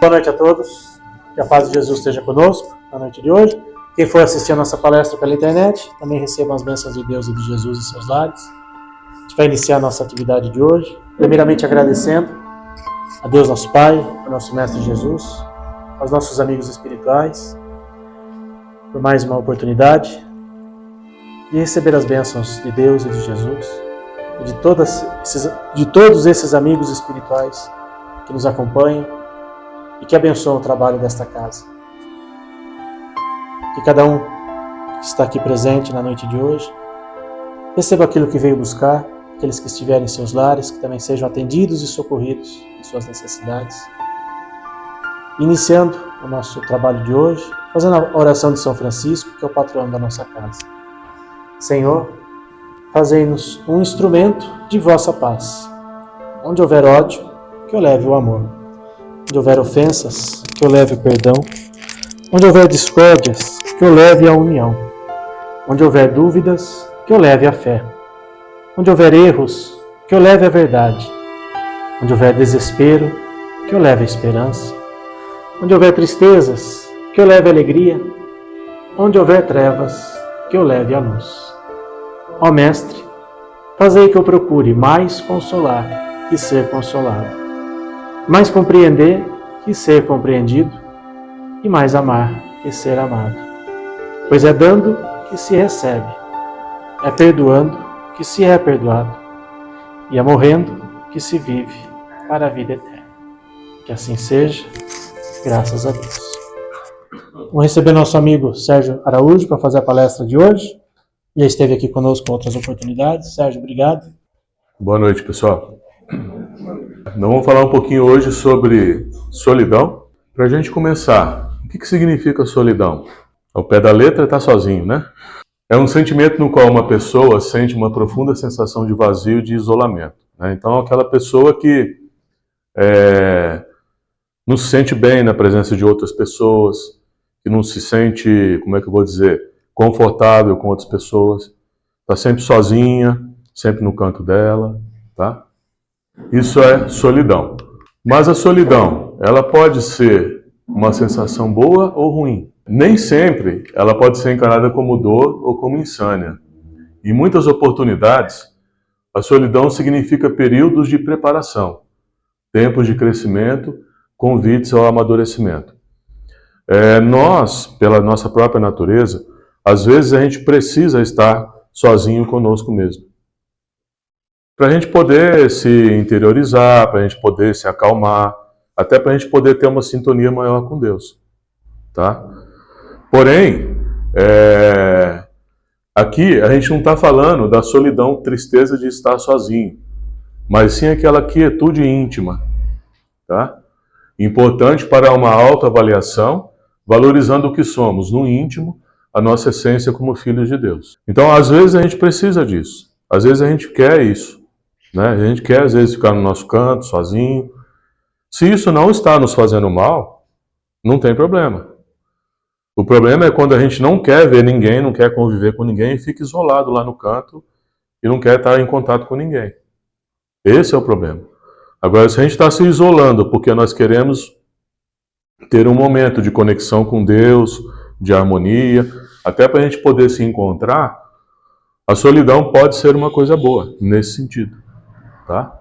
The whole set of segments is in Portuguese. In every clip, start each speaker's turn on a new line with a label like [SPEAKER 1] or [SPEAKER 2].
[SPEAKER 1] Boa noite a todos, que a paz de Jesus esteja conosco na noite de hoje. Quem for assistir a nossa palestra pela internet, também receba as bênçãos de Deus e de Jesus em seus lares. A gente vai iniciar a nossa atividade de hoje, primeiramente agradecendo a Deus nosso Pai, ao nosso Mestre Jesus, aos nossos amigos espirituais, por mais uma oportunidade de receber as bênçãos de Deus e de Jesus, e de todos esses amigos espirituais que nos acompanham e que abençoam o trabalho desta casa. Que cada um que está aqui presente na noite de hoje receba aquilo que veio buscar, aqueles que estiverem em seus lares, que também sejam atendidos e socorridos em suas necessidades. Iniciando o nosso trabalho de hoje, fazendo a oração de São Francisco, que é o patrono da nossa casa. Senhor, fazei-nos um instrumento de vossa paz. Onde houver ódio, que eu leve o amor. Onde houver ofensas, que eu leve o perdão. Onde houver discórdias, que eu leve a união. Onde houver dúvidas, que eu leve a fé. Onde houver erros, que eu leve a verdade. Onde houver desespero, que eu leve a esperança. Onde houver tristezas, que eu leve a alegria. Onde houver trevas, que eu leve a luz. Ó Mestre, fazei que eu procure mais consolar que ser consolado. Mais compreender que ser compreendido, e mais amar que ser amado. Pois é dando que se recebe, é perdoando que se é perdoado, e é morrendo que se vive para a vida eterna. Que assim seja, graças a Deus. Vamos receber nosso amigo Sérgio Araújo para fazer a palestra de hoje. Já esteve aqui conosco em outras oportunidades. Sérgio, obrigado.
[SPEAKER 2] Boa noite, pessoal. Nós vamos falar um pouquinho hoje sobre solidão. Para a gente começar, o que significa solidão? Ao pé da letra, está sozinho, né? É um sentimento no qual uma pessoa sente uma profunda sensação de vazio e de isolamento, né? Então, aquela pessoa que não se sente bem na presença de outras pessoas, que não se sente, como é que eu vou dizer, confortável com outras pessoas, está sempre sozinha, sempre no canto dela, tá? Isso é solidão. Mas a solidão, ela pode ser uma sensação boa ou ruim. Nem sempre ela pode ser encarada como dor ou como insânia. Em muitas oportunidades, a solidão significa períodos de preparação, tempos de crescimento, convites ao amadurecimento. Nós, pela nossa própria natureza, às vezes a gente precisa estar sozinho conosco mesmo, para a gente poder se interiorizar, para a gente poder se acalmar, até para a gente poder ter uma sintonia maior com Deus, tá? Porém, aqui a gente não está falando da solidão, tristeza de estar sozinho, mas sim aquela quietude íntima, tá? Importante para uma autoavaliação, valorizando o que somos no íntimo, a nossa essência como filhos de Deus. Então, às vezes a gente precisa disso, às vezes a gente quer isso, né? A gente quer, às vezes, ficar no nosso canto, sozinho. Se isso não está nos fazendo mal, não tem problema. O problema é quando a gente não quer ver ninguém, não quer conviver com ninguém e fica isolado lá no canto e não quer estar em contato com ninguém. Esse é o problema. Agora, se a gente está se isolando porque nós queremos ter um momento de conexão com Deus, de harmonia, até para a gente poder se encontrar, a solidão pode ser uma coisa boa, nesse sentido. Tá?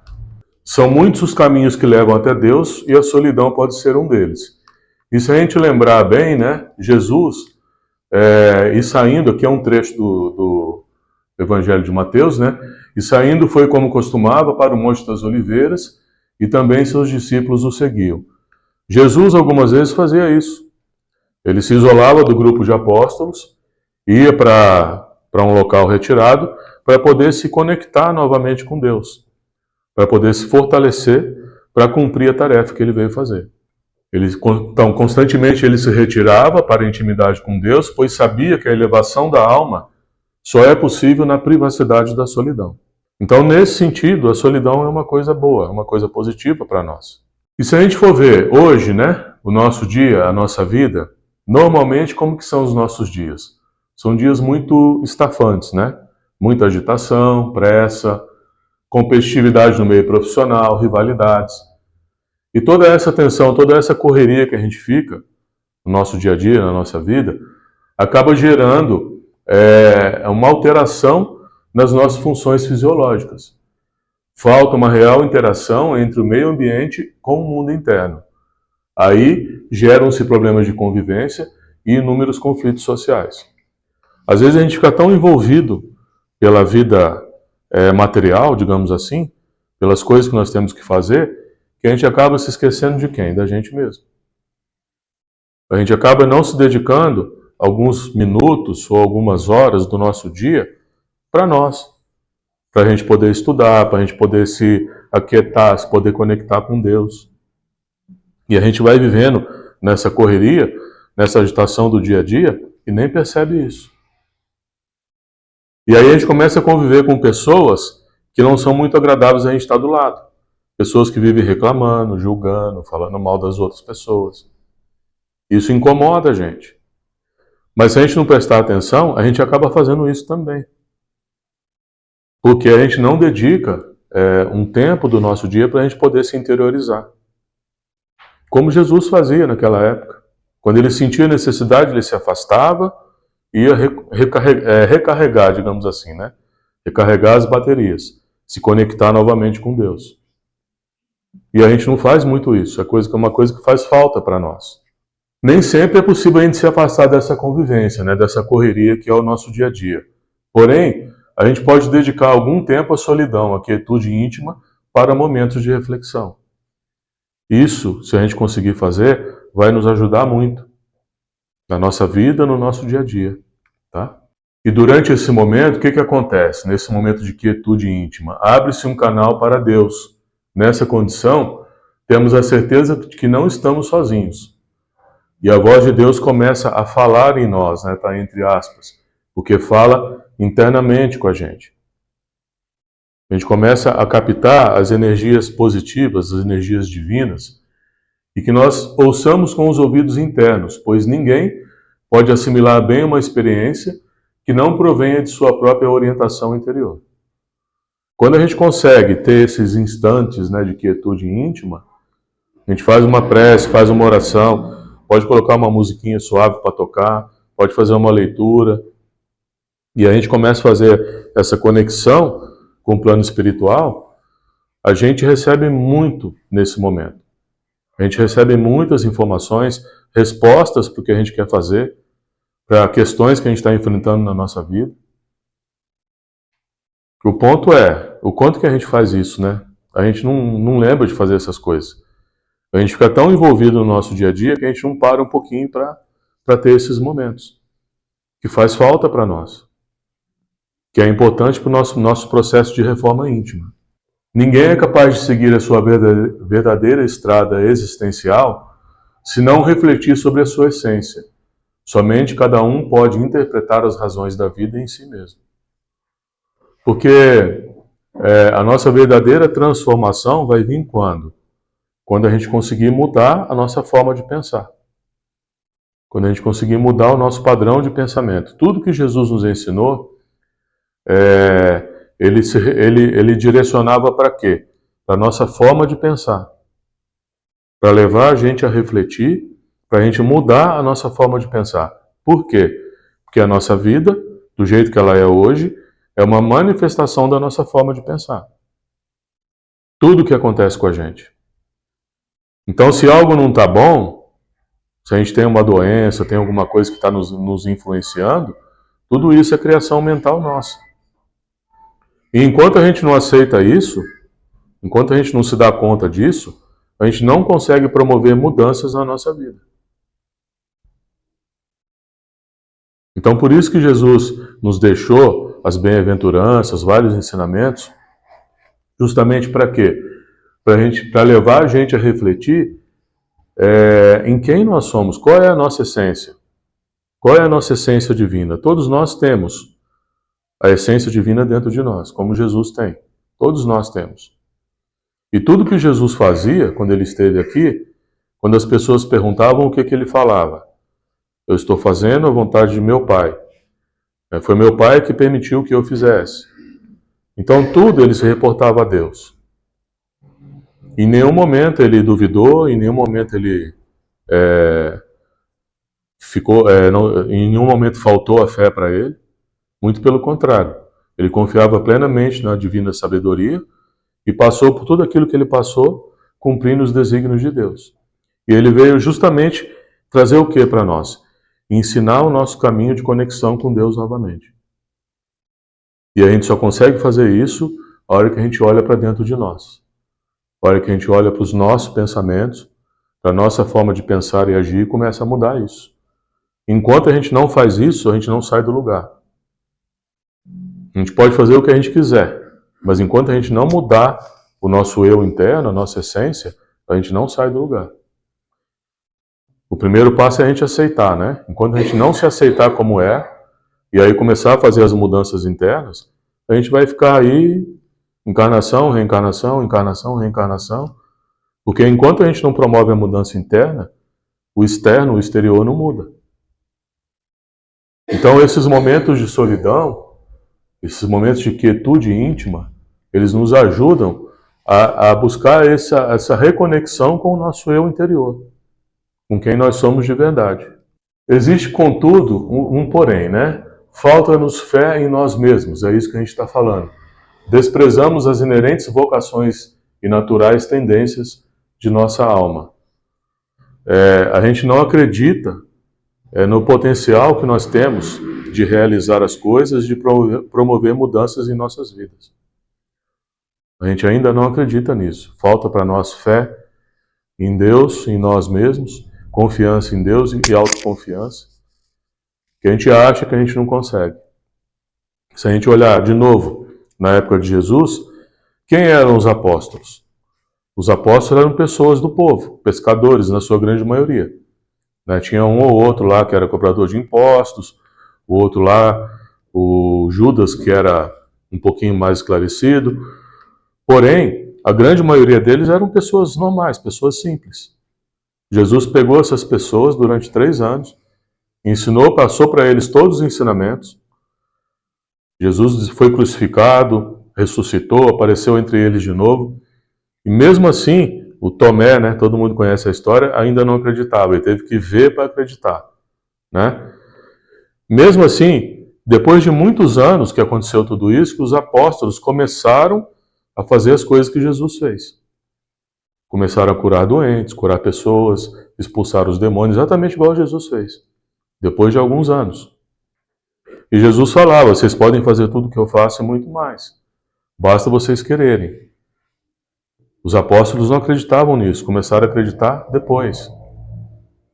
[SPEAKER 2] São muitos os caminhos que levam até Deus e a solidão pode ser um deles. E se a gente lembrar bem, né, Jesus, e saindo, aqui é um trecho do Evangelho de Mateus, né, e saindo foi como costumava para o Monte das Oliveiras e também seus discípulos o seguiam. Jesus algumas vezes fazia isso. Ele se isolava do grupo de apóstolos, ia para um local retirado para poder se conectar novamente com Deus, para poder se fortalecer para cumprir a tarefa que ele veio fazer. Então, constantemente ele se retirava para a intimidade com Deus, pois sabia que a elevação da alma só é possível na privacidade da solidão. Então, nesse sentido, a solidão é uma coisa boa, é uma coisa positiva para nós. E se a gente for ver hoje, né, o nosso dia, a nossa vida, normalmente como que são os nossos dias? São dias muito estafantes, né? Muita agitação, pressa, competitividade no meio profissional, rivalidades. E toda essa tensão, toda essa correria que a gente fica no nosso dia a dia, na nossa vida, acaba gerando uma alteração nas nossas funções fisiológicas. Falta uma real interação entre o meio ambiente com o mundo interno. Aí geram-se problemas de convivência e inúmeros conflitos sociais. Às vezes a gente fica tão envolvido pela vida material, digamos assim, pelas coisas que nós temos que fazer, que a gente acaba se esquecendo de quem? Da gente mesmo. A gente acaba não se dedicando alguns minutos ou algumas horas do nosso dia para nós, para a gente poder estudar, para a gente poder se aquietar, se poder conectar com Deus. E a gente vai vivendo nessa correria, nessa agitação do dia a dia e nem percebe isso. E aí a gente começa a conviver com pessoas que não são muito agradáveis a gente estar do lado. Pessoas que vivem reclamando, julgando, falando mal das outras pessoas. Isso incomoda a gente. Mas se a gente não prestar atenção, a gente acaba fazendo isso também. Porque a gente não dedica um tempo do nosso dia para a gente poder se interiorizar. Como Jesus fazia naquela época. Quando ele sentia necessidade, ele se afastava e ia recarregar, digamos assim, né? Recarregar as baterias. Se conectar novamente com Deus. E a gente não faz muito isso. É uma coisa que faz falta para nós. Nem sempre é possível a gente se afastar dessa convivência, né? Dessa correria que é o nosso dia a dia. Porém, a gente pode dedicar algum tempo à solidão, à quietude íntima, para momentos de reflexão. Isso, se a gente conseguir fazer, vai nos ajudar muito na nossa vida, no nosso dia a dia, tá? E durante esse momento, o que acontece? Nesse momento de quietude íntima, abre-se um canal para Deus. Nessa condição, temos a certeza de que não estamos sozinhos. E a voz de Deus começa a falar em nós, né? Tá entre aspas, porque fala internamente com a gente. A gente começa a captar as energias positivas, as energias divinas, e que nós ouçamos com os ouvidos internos, pois ninguém pode assimilar bem uma experiência que não provenha de sua própria orientação interior. Quando a gente consegue ter esses instantes, né, de quietude íntima, a gente faz uma prece, faz uma oração, pode colocar uma musiquinha suave para tocar, pode fazer uma leitura, e a gente começa a fazer essa conexão com o plano espiritual, a gente recebe muito nesse momento. A gente recebe muitas informações, respostas para o que a gente quer fazer, para questões que a gente está enfrentando na nossa vida. O ponto é, o quanto que a gente faz isso, né? A gente não lembra de fazer essas coisas. A gente fica tão envolvido no nosso dia a dia que a gente não para um pouquinho para ter esses momentos. Que faz falta para nós. Que é importante para o nosso processo de reforma íntima. Ninguém é capaz de seguir a sua verdadeira estrada existencial se não refletir sobre a sua essência. Somente cada um pode interpretar as razões da vida em si mesmo. Porque a nossa verdadeira transformação vai vir quando? Quando a gente conseguir mudar a nossa forma de pensar. Quando a gente conseguir mudar o nosso padrão de pensamento. Tudo que Jesus nos ensinou, ele direcionava para quê? Para a nossa forma de pensar. Para levar a gente a refletir, para a gente mudar a nossa forma de pensar. Por quê? Porque a nossa vida, do jeito que ela é hoje, é uma manifestação da nossa forma de pensar. Tudo que acontece com a gente. Então, se algo não está bom, se a gente tem uma doença, tem alguma coisa que está nos influenciando, tudo isso é criação mental nossa. E enquanto a gente não aceita isso, enquanto a gente não se dá conta disso, a gente não consegue promover mudanças na nossa vida. Então, por isso que Jesus nos deixou as bem-aventuranças, vários ensinamentos, justamente para quê? Para levar a gente a refletir em quem nós somos, qual é a nossa essência, qual é a nossa essência divina. Todos nós temos a essência divina dentro de nós, como Jesus tem. Todos nós temos. E tudo que Jesus fazia, quando ele esteve aqui, quando as pessoas perguntavam o que ele falava, eu estou fazendo a vontade de meu Pai. Foi meu Pai que permitiu que eu fizesse. Então tudo ele se reportava a Deus. Em nenhum momento ele duvidou, em nenhum momento ele em nenhum momento faltou a fé para ele. Muito pelo contrário. Ele confiava plenamente na divina sabedoria e passou por tudo aquilo que ele passou, cumprindo os desígnios de Deus. E ele veio justamente trazer o que para nós? Ensinar o nosso caminho de conexão com Deus novamente. E a gente só consegue fazer isso a hora que a gente olha para dentro de nós. A hora que a gente olha para os nossos pensamentos, para a nossa forma de pensar e agir, e começa a mudar isso. Enquanto a gente não faz isso, a gente não sai do lugar. A gente pode fazer o que a gente quiser, mas enquanto a gente não mudar o nosso eu interno, a nossa essência, a gente não sai do lugar. O primeiro passo é a gente aceitar, né? Enquanto a gente não se aceitar como é, e aí começar a fazer as mudanças internas, a gente vai ficar aí, encarnação, reencarnação, encarnação, reencarnação, porque enquanto a gente não promove a mudança interna, o externo, o exterior não muda. Então esses momentos de solidão, esses momentos de quietude íntima, eles nos ajudam a buscar essa reconexão com o nosso eu interior, com quem nós somos de verdade. Existe, contudo, um porém, né? Falta-nos fé em nós mesmos, é isso que a gente está falando. Desprezamos as inerentes vocações e naturais tendências de nossa alma. A gente não acredita no potencial que nós temos de realizar as coisas, de promover mudanças em nossas vidas. A gente ainda não acredita nisso. Falta para nós fé em Deus, em nós mesmos, confiança em Deus e autoconfiança, que a gente acha que a gente não consegue. Se a gente olhar de novo na época de Jesus, quem eram os apóstolos? Os apóstolos eram pessoas do povo, pescadores na sua grande maioria. Tinha um ou outro lá que era cobrador de impostos, o outro lá, o Judas, que era um pouquinho mais esclarecido. Porém, a grande maioria deles eram pessoas normais, pessoas simples. Jesus pegou essas pessoas durante 3 anos, ensinou, passou para eles todos os ensinamentos. Jesus foi crucificado, ressuscitou, apareceu entre eles de novo. E mesmo assim, o Tomé, né, todo mundo conhece a história, ainda não acreditava. Ele teve que ver para acreditar, né? Mesmo assim, depois de muitos anos que aconteceu tudo isso, que os apóstolos começaram a fazer as coisas que Jesus fez. Começaram a curar doentes, curar pessoas, expulsar os demônios, exatamente igual Jesus fez, depois de alguns anos. E Jesus falava, vocês podem fazer tudo o que eu faço e muito mais. Basta vocês quererem. Os apóstolos não acreditavam nisso, começaram a acreditar depois.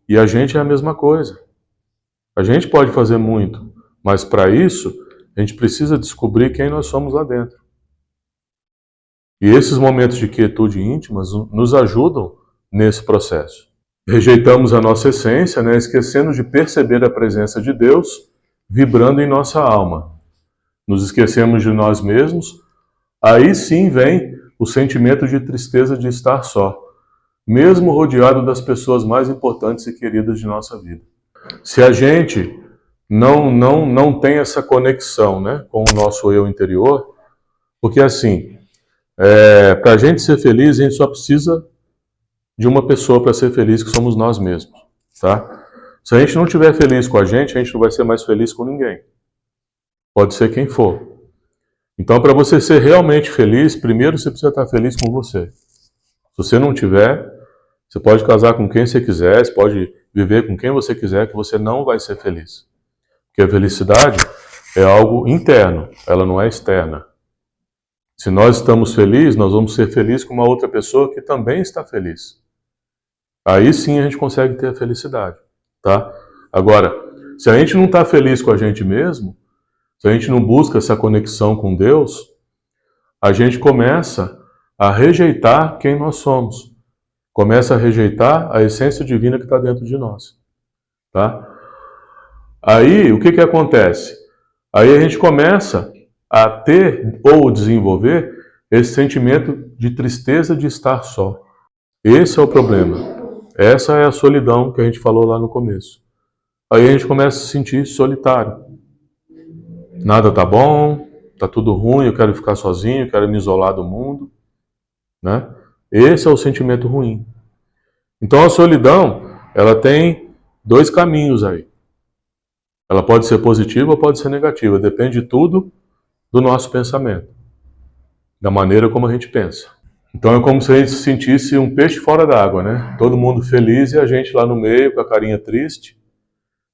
[SPEAKER 2] E a gente é a mesma coisa. A gente pode fazer muito, mas para isso, a gente precisa descobrir quem nós somos lá dentro. E esses momentos de quietude íntimas nos ajudam nesse processo. Rejeitamos a nossa essência, né, esquecendo de perceber a presença de Deus vibrando em nossa alma. Nos esquecemos de nós mesmos, aí sim vem o sentimento de tristeza de estar só, mesmo rodeado das pessoas mais importantes e queridas de nossa vida. Se a gente não tem essa conexão, né, com o nosso eu interior, porque assim, para a gente ser feliz, a gente só precisa de uma pessoa para ser feliz, que somos nós mesmos, tá? Se a gente não estiver feliz com a gente não vai ser mais feliz com ninguém. Pode ser quem for. Então, para você ser realmente feliz, primeiro você precisa estar feliz com você. Se você não tiver, você pode casar com quem você quiser, você pode viver com quem você quiser, que você não vai ser feliz. Porque a felicidade é algo interno, ela não é externa. Se nós estamos felizes, nós vamos ser felizes com uma outra pessoa que também está feliz. Aí sim a gente consegue ter a felicidade, tá? Agora, se a gente não está feliz com a gente mesmo, se a gente não busca essa conexão com Deus, a gente começa a rejeitar quem nós somos. Começa a rejeitar a essência divina que está dentro de nós, tá? Aí, o que acontece? Aí a gente começa a ter ou desenvolver esse sentimento de tristeza de estar só. Esse é o problema. Essa é a solidão que a gente falou lá no começo. Aí a gente começa a se sentir solitário. Nada tá bom, tá tudo ruim, eu quero ficar sozinho, eu quero me isolar do mundo, né? Esse é o sentimento ruim. Então a solidão, ela tem dois caminhos aí. Ela pode ser positiva ou pode ser negativa, depende de tudo do nosso pensamento, da maneira como a gente pensa. Então é como se a gente se sentisse um peixe fora d'água, né? Todo mundo feliz e a gente lá no meio com a carinha triste.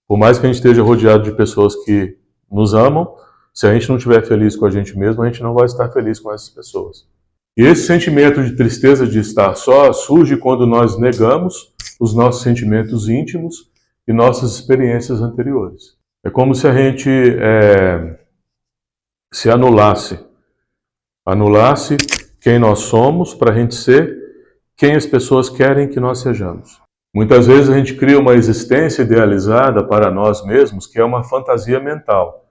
[SPEAKER 2] Por mais que a gente esteja rodeado de pessoas que nos amam, se a gente não estiver feliz com a gente mesmo, a gente não vai estar feliz com essas pessoas. E esse sentimento de tristeza de estar só surge quando nós negamos os nossos sentimentos íntimos e nossas experiências anteriores. É como se a gente se anulasse quem nós somos para a gente ser quem as pessoas querem que nós sejamos. Muitas vezes a gente cria uma existência idealizada para nós mesmos que é uma fantasia mental.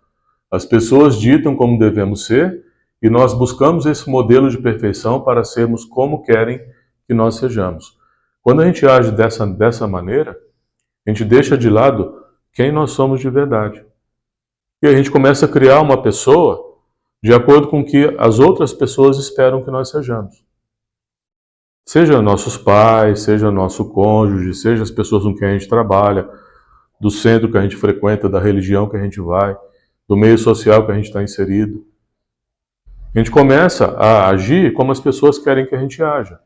[SPEAKER 2] As pessoas ditam como devemos ser e nós buscamos esse modelo de perfeição para sermos como querem que nós sejamos. Quando a gente age dessa maneira, a gente deixa de lado quem nós somos de verdade. E a gente começa a criar uma pessoa de acordo com o que as outras pessoas esperam que nós sejamos. Seja nossos pais, seja nosso cônjuge, seja as pessoas com quem a gente trabalha, do centro que a gente frequenta, da religião que a gente vai, do meio social que a gente está inserido. A gente começa a agir como as pessoas querem que a gente haja.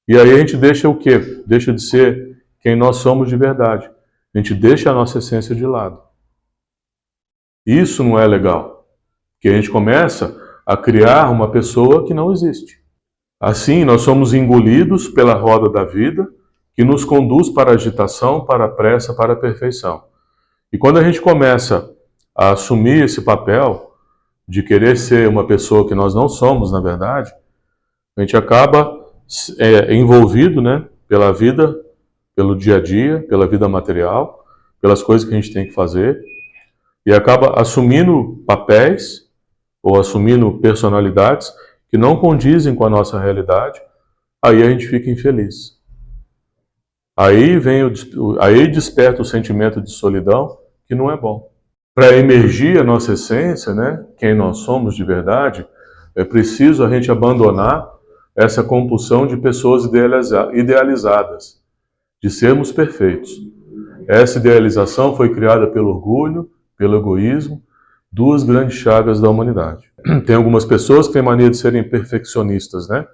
[SPEAKER 2] E aí a gente deixa o quê? Deixa de ser quem nós somos de verdade. A gente deixa a nossa essência de lado. Isso não é legal. Porque a gente começa a criar uma pessoa que não existe. Assim, nós somos engolidos pela roda da vida, que nos conduz para a agitação, para a pressa, para a perfeição. E quando a gente começa a assumir esse papel de querer ser uma pessoa que nós não somos, na verdade, a gente acaba envolvido, né, pela vida, pelo dia a dia, pela vida material, pelas coisas que a gente tem que fazer, e acaba assumindo papéis ou assumindo personalidades que não condizem com a nossa realidade, aí a gente fica infeliz. Aí desperta o sentimento de solidão, que não é bom. Para emergir a nossa essência, né, quem nós somos de verdade, é preciso a gente abandonar essa compulsão de pessoas idealizadas, de sermos perfeitos. Essa idealização foi criada pelo orgulho, pelo egoísmo, duas grandes chagas da humanidade. Tem algumas pessoas que têm mania de serem perfeccionistas, né?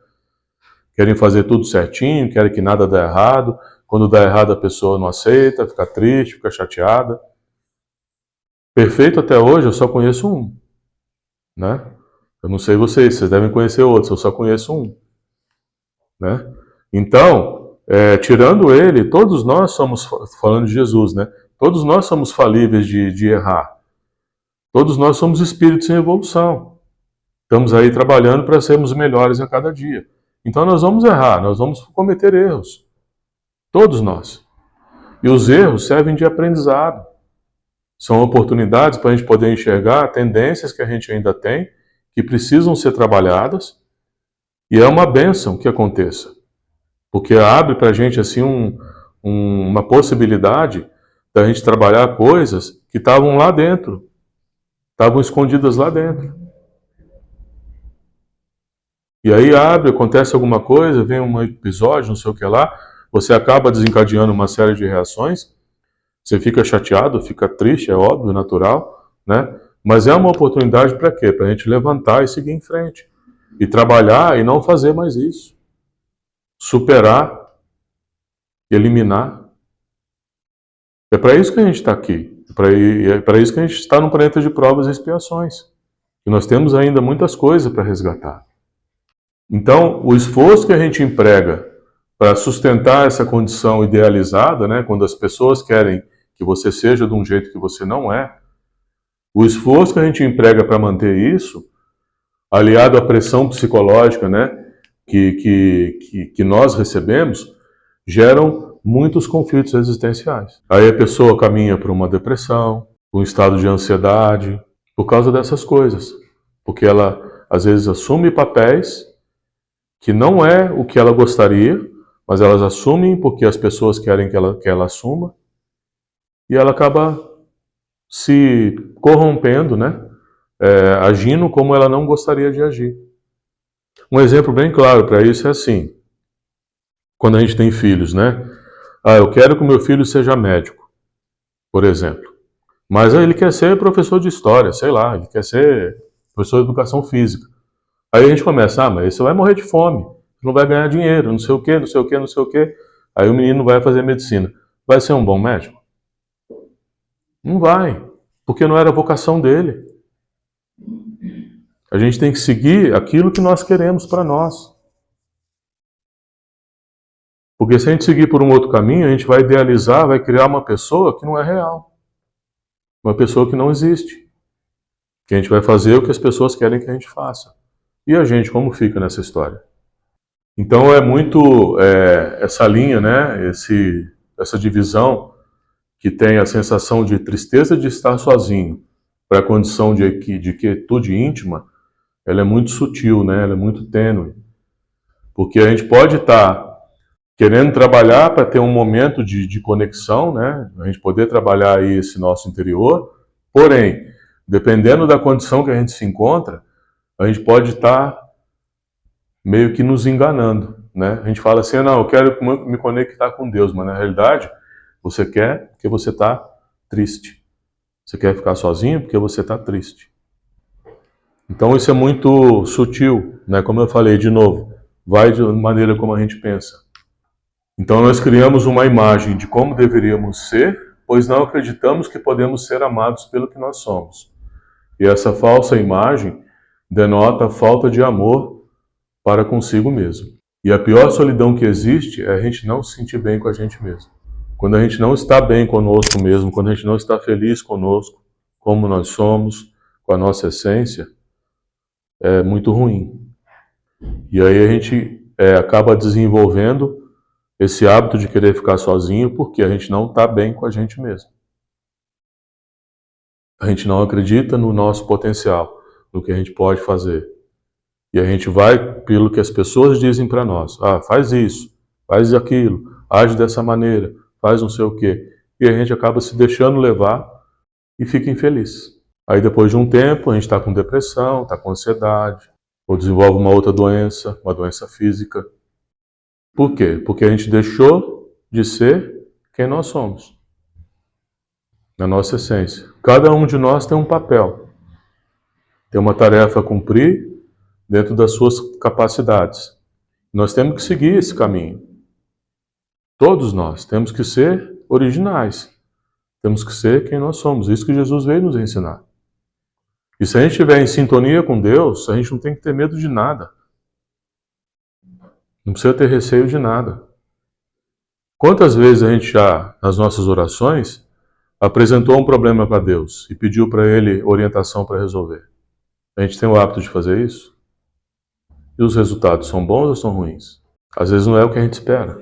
[SPEAKER 2] Querem fazer tudo certinho, querem que nada dê errado. Quando dá errado a pessoa não aceita, fica triste, fica chateada. Perfeito até hoje eu só conheço um, né? Eu não sei vocês devem conhecer outros, eu só conheço um, né? Então, tirando ele, todos nós somos, falando de Jesus, né? Todos nós somos falíveis de errar. Todos nós somos espíritos em evolução. Estamos aí trabalhando para sermos melhores a cada dia. Então nós vamos errar, nós vamos cometer erros. Todos nós. E os erros servem de aprendizado. São oportunidades para a gente poder enxergar tendências que a gente ainda tem, que precisam ser trabalhadas, e é uma bênção que aconteça. Porque abre para a gente assim uma possibilidade da gente trabalhar coisas que estavam lá dentro, estavam escondidas lá dentro. E aí acontece alguma coisa, vem um episódio, não sei o que lá, você acaba desencadeando uma série de reações, você fica chateado, fica triste, é óbvio, natural, né? Mas é uma oportunidade para quê? Para a gente levantar e seguir em frente. E trabalhar e não fazer mais isso. Superar, eliminar. É para isso que a gente está aqui. É para isso que a gente está no planeta de provas e expiações. E nós temos ainda muitas coisas para resgatar. Então, o esforço que a gente emprega para sustentar essa condição idealizada, né, quando as pessoas querem que você seja de um jeito que você não é, o esforço que a gente emprega para manter isso, aliado à pressão psicológica, né, que nós recebemos, geram muitos conflitos existenciais. Aí a pessoa caminha para uma depressão, um estado de ansiedade, por causa dessas coisas. Porque ela, às vezes, assume papéis que não é o que ela gostaria, mas elas assumem porque as pessoas querem que ela assuma, e ela acaba se corrompendo, né? Agindo como ela não gostaria de agir. Um exemplo bem claro para isso é assim, quando a gente tem filhos, né? Eu quero que o meu filho seja médico, por exemplo. Mas ele quer ser professor de história, sei lá, ele quer ser professor de educação física. Aí a gente começa, mas você vai morrer de fome, não vai ganhar dinheiro, não sei o quê, não sei o quê, não sei o quê. Aí o menino vai fazer medicina. Vai ser um bom médico? Não vai, porque não era a vocação dele. A gente tem que seguir aquilo que nós queremos para nós. Porque se a gente seguir por um outro caminho, a gente vai idealizar, vai criar uma pessoa que não é real. Uma pessoa que não existe. Que a gente vai fazer o que as pessoas querem que a gente faça. E a gente, como fica nessa história? Então é muito essa linha, né? Essa divisão que tem a sensação de tristeza de estar sozinho para a condição de quietude íntima, ela é muito sutil, né? Ela é muito tênue. Porque a gente pode estar querendo trabalhar para ter um momento de conexão, né? A gente poder trabalhar aí esse nosso interior, porém, dependendo da condição que a gente se encontra, a gente pode estar meio que nos enganando, né? A gente fala assim, não, eu quero me conectar com Deus, mas na realidade você quer porque você está triste. Você quer ficar sozinho porque você está triste. Então isso é muito sutil, né? Como eu falei de novo, vai de maneira como a gente pensa. Então nós criamos uma imagem de como deveríamos ser, pois não acreditamos que podemos ser amados pelo que nós somos. E essa falsa imagem denota a falta de amor para consigo mesmo. E a pior solidão que existe é a gente não se sentir bem com a gente mesmo. Quando a gente não está bem conosco mesmo, quando a gente não está feliz conosco, como nós somos, com a nossa essência, é muito ruim. E aí a gente acaba desenvolvendo esse hábito de querer ficar sozinho porque a gente não está bem com a gente mesmo. A gente não acredita no nosso potencial, no que a gente pode fazer. E a gente vai pelo que as pessoas dizem para nós. Faz isso, faz aquilo, age dessa maneira, faz não sei o quê. E a gente acaba se deixando levar e fica infeliz. Aí depois de um tempo a gente está com depressão, está com ansiedade, ou desenvolve uma outra doença, uma doença física. Por quê? Porque a gente deixou de ser quem nós somos. Na nossa essência. Cada um de nós tem um papel. Tem uma tarefa a cumprir dentro das suas capacidades. Nós temos que seguir esse caminho. Todos nós temos que ser originais. Temos que ser quem nós somos. Isso que Jesus veio nos ensinar. E se a gente estiver em sintonia com Deus, a gente não tem que ter medo de nada. Não precisa ter receio de nada. Quantas vezes a gente já, nas nossas orações, apresentou um problema para Deus e pediu para Ele orientação para resolver? A gente tem o hábito de fazer isso? E os resultados são bons ou são ruins? Às vezes não é o que a gente espera,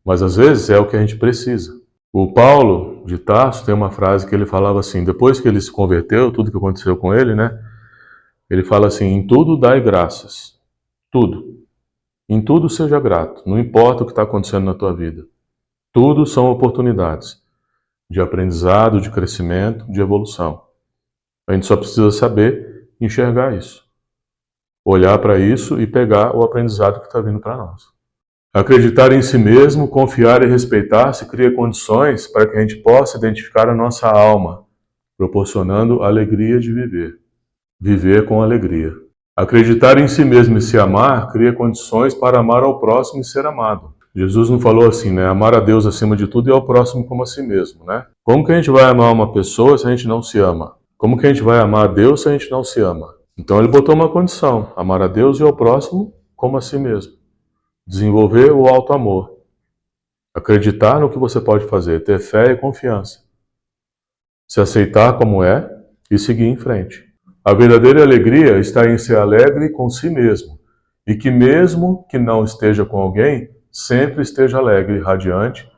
[SPEAKER 2] mas às vezes é o que a gente precisa. O Paulo de Tarso tem uma frase que ele falava assim, depois que ele se converteu, tudo que aconteceu com ele, né? Ele fala assim, em tudo dai graças. Tudo. Em tudo seja grato. Não importa o que está acontecendo na tua vida. Tudo são oportunidades de aprendizado, de crescimento, de evolução. A gente só precisa saber enxergar isso. Olhar para isso e pegar o aprendizado que está vindo para nós. Acreditar em si mesmo, confiar e respeitar-se cria condições para que a gente possa identificar a nossa alma, proporcionando a alegria de viver. Viver com alegria. Acreditar em si mesmo e se amar cria condições para amar ao próximo e ser amado. Jesus não falou assim, né? Amar a Deus acima de tudo e ao próximo como a si mesmo, né? Como que a gente vai amar uma pessoa se a gente não se ama? Como que a gente vai amar a Deus se a gente não se ama? Então ele botou uma condição, amar a Deus e ao próximo como a si mesmo. Desenvolver o auto-amor. Acreditar no que você pode fazer, ter fé e confiança. Se aceitar como é e seguir em frente. A verdadeira alegria está em ser alegre com si mesmo. E que mesmo que não esteja com alguém, sempre esteja alegre e radiante,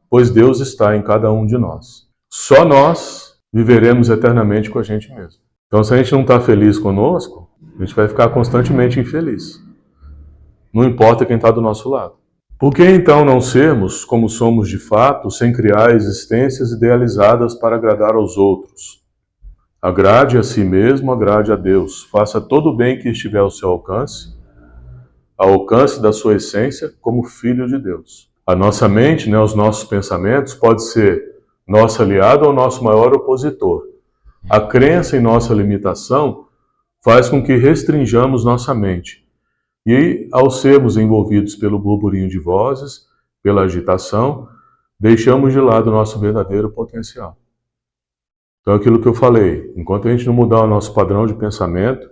[SPEAKER 2] pois Deus está em cada um de nós. Só nós viveremos eternamente com a gente mesmo. Então, se a gente não está feliz conosco, a gente vai ficar constantemente infeliz. Não importa quem está do nosso lado. Por que então não sermos como somos de fato, sem criar existências idealizadas para agradar aos outros? Agrade a si mesmo, agrade a Deus. Faça todo o bem que estiver ao seu alcance, ao alcance da sua essência como filho de Deus. A nossa mente, os nossos pensamentos, pode ser nosso aliado ou nosso maior opositor. A crença em nossa limitação faz com que restringamos nossa mente. E ao sermos envolvidos pelo burburinho de vozes, pela agitação, deixamos de lado o nosso verdadeiro potencial. Então, aquilo que eu falei, enquanto a gente não mudar o nosso padrão de pensamento,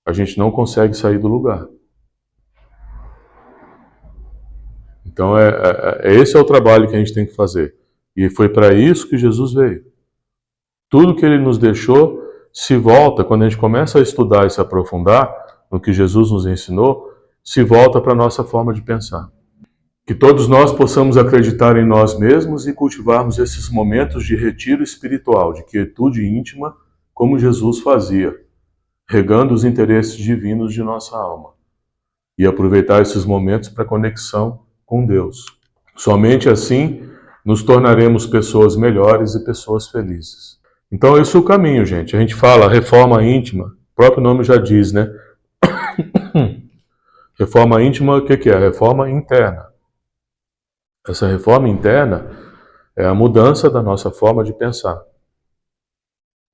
[SPEAKER 2] a gente não consegue sair do lugar. Então, esse é o trabalho que a gente tem que fazer. E foi para isso que Jesus veio. Tudo que ele nos deixou se volta, quando a gente começa a estudar e se aprofundar no que Jesus nos ensinou, se volta para a nossa forma de pensar. Que todos nós possamos acreditar em nós mesmos e cultivarmos esses momentos de retiro espiritual, de quietude íntima, como Jesus fazia, regando os interesses divinos de nossa alma. E aproveitar esses momentos para conexão com Deus. Somente assim nos tornaremos pessoas melhores e pessoas felizes. Então esse é o caminho, gente. A gente fala reforma íntima, o próprio nome já diz, né? Reforma íntima, o que é? Reforma interna. Essa reforma interna é a mudança da nossa forma de pensar.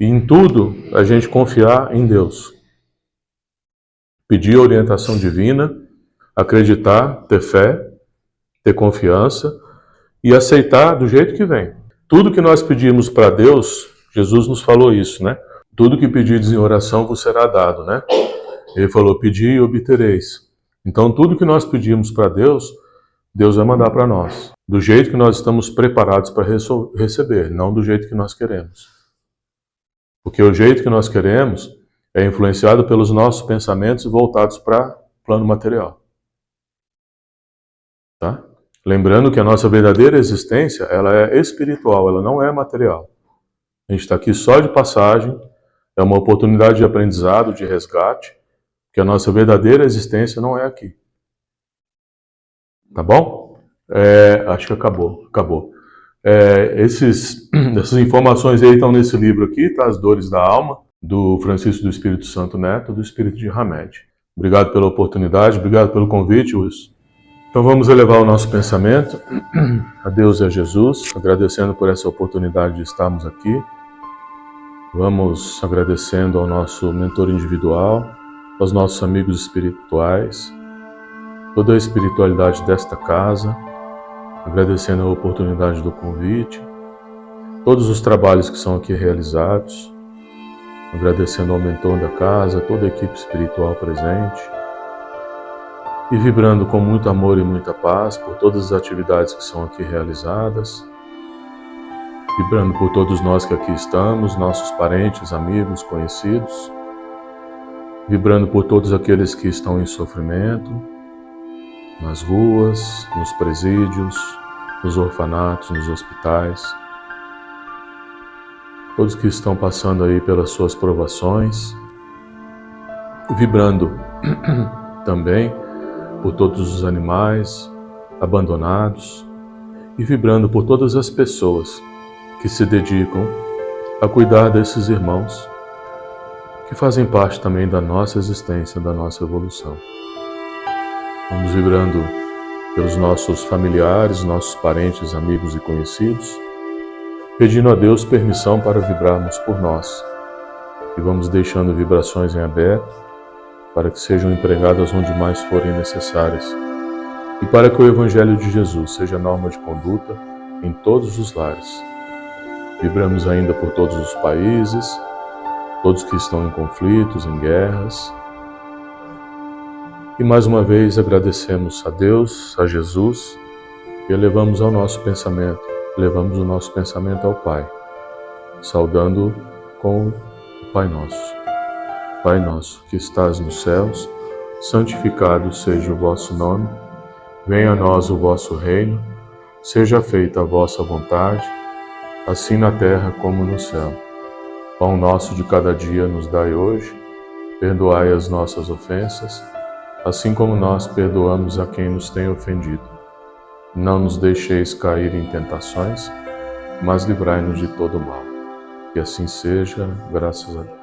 [SPEAKER 2] E em tudo, a gente confiar em Deus. Pedir orientação divina, acreditar, ter fé, ter confiança e aceitar do jeito que vem. Tudo que nós pedimos para Deus, Jesus nos falou isso, né? Tudo que pedirdes em oração vos será dado, né? Ele falou, pedi e obtereis. Então, tudo que nós pedimos para Deus, Deus vai mandar para nós. Do jeito que nós estamos preparados para receber, não do jeito que nós queremos. Porque o jeito que nós queremos é influenciado pelos nossos pensamentos voltados para o plano material. Tá? Lembrando que a nossa verdadeira existência, ela é espiritual, ela não é material. A gente está aqui só de passagem, é uma oportunidade de aprendizado, de resgate, que a nossa verdadeira existência não é aqui. Tá bom? Acho que acabou. Essas informações aí estão nesse livro aqui, tá? As Dores da Alma, do Francisco do Espírito Santo Neto, do Espírito de Hamed. Obrigado pela oportunidade, obrigado pelo convite, Wilson. Então vamos elevar o nosso pensamento a Deus e a Jesus, agradecendo por essa oportunidade de estarmos aqui. Vamos agradecendo ao nosso mentor individual, aos nossos amigos espirituais, toda a espiritualidade desta casa, agradecendo a oportunidade do convite, todos os trabalhos que são aqui realizados, agradecendo ao mentor da casa, toda a equipe espiritual presente, e vibrando com muito amor e muita paz por todas as atividades que são aqui realizadas, vibrando por todos nós que aqui estamos, nossos parentes, amigos, conhecidos, vibrando por todos aqueles que estão em sofrimento, nas ruas, nos presídios, nos orfanatos, nos hospitais, todos que estão passando aí pelas suas provações, vibrando também por todos os animais abandonados e vibrando por todas as pessoas que se dedicam a cuidar desses irmãos que fazem parte também da nossa existência, da nossa evolução. Vamos vibrando pelos nossos familiares, nossos parentes, amigos e conhecidos, pedindo a Deus permissão para vibrarmos por nós. E vamos deixando vibrações em aberto, para que sejam empregadas onde mais forem necessárias, e para que o Evangelho de Jesus seja norma de conduta em todos os lares. Vibramos ainda por todos os países, todos que estão em conflitos, em guerras. E mais uma vez agradecemos a Deus, a Jesus, e elevamos ao nosso pensamento, levamos o nosso pensamento ao Pai, saudando com o Pai Nosso. Pai nosso, que estás nos céus, santificado seja o vosso nome, venha a nós o vosso reino, seja feita a vossa vontade, assim na terra como no céu. Pão nosso de cada dia nos dai hoje, perdoai as nossas ofensas, assim como nós perdoamos a quem nos tem ofendido. Não nos deixeis cair em tentações, mas livrai-nos de todo mal. Que assim seja, graças a Deus.